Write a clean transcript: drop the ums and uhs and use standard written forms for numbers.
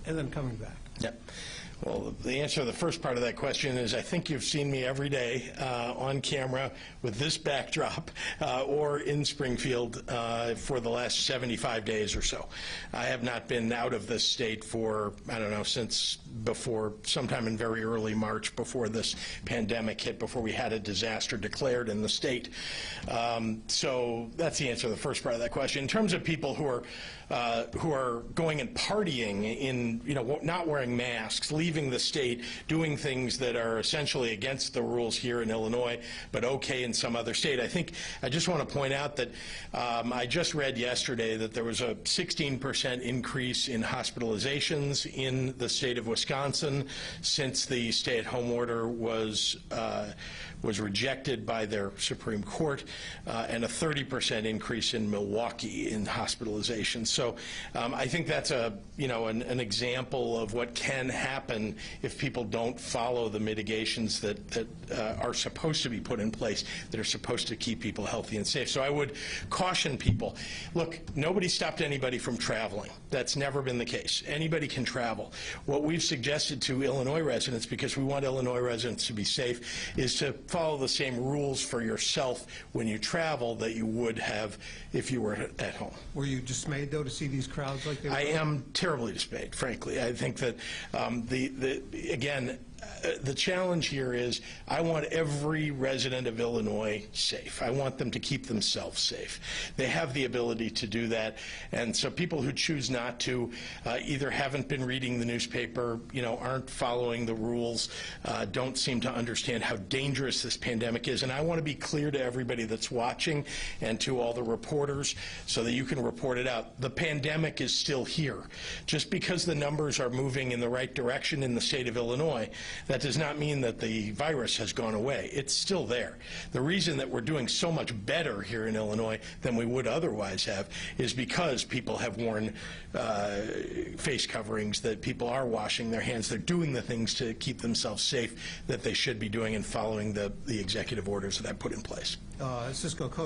and then coming back? Yeah. Well, the answer to the first part of that question is I think you've seen me every day on camera with this backdrop or in Springfield for the last 75 days or so. I have not been out of this state for, I don't know, since before, sometime in very early March, before this pandemic hit, before we had a disaster declared in the state. So that's the answer to the first part of that question. In terms of people who are going and partying in, not wearing masks, leaving the state, doing things that are essentially against the rules here in Illinois, but okay in some other state. I just want to point out that I just read yesterday that there was a 16% increase in hospitalizations in the state of Wisconsin since the stay-at-home order was rejected by their Supreme Court, and a 30% increase in Milwaukee in hospitalizations. So I think that's an example of what can happen if people don't follow the mitigations that are supposed to be put in place, that are supposed to keep people healthy and safe. So I would caution people, look, nobody stopped anybody from traveling. That's never been the case. Anybody can travel. What we've suggested to Illinois residents, because we want Illinois residents to be safe, is to follow the same rules for yourself when you travel that you would have if you were at home. Were you dismayed, though, to see these crowds like they were? I am terribly dismayed, frankly. I think that, again, the challenge here is I want every resident of Illinois safe. I want them to keep themselves safe. They have the ability to do that, and so people who choose not to either haven't been reading the newspaper, aren't following the rules, don't seem to understand how dangerous this pandemic is. And I want to be clear to everybody that's watching and to all the reporters so that you can report it out. The pandemic is still here. Just because the numbers are moving in the right direction in the state of Illinois, that does not mean that the virus has gone away. It's still there. The reason that we're doing so much better here in Illinois than we would otherwise have is because people have worn face coverings, that people are washing their hands. They're doing the things to keep themselves safe that they should be doing and following the executive orders that I put in place. Cisco Code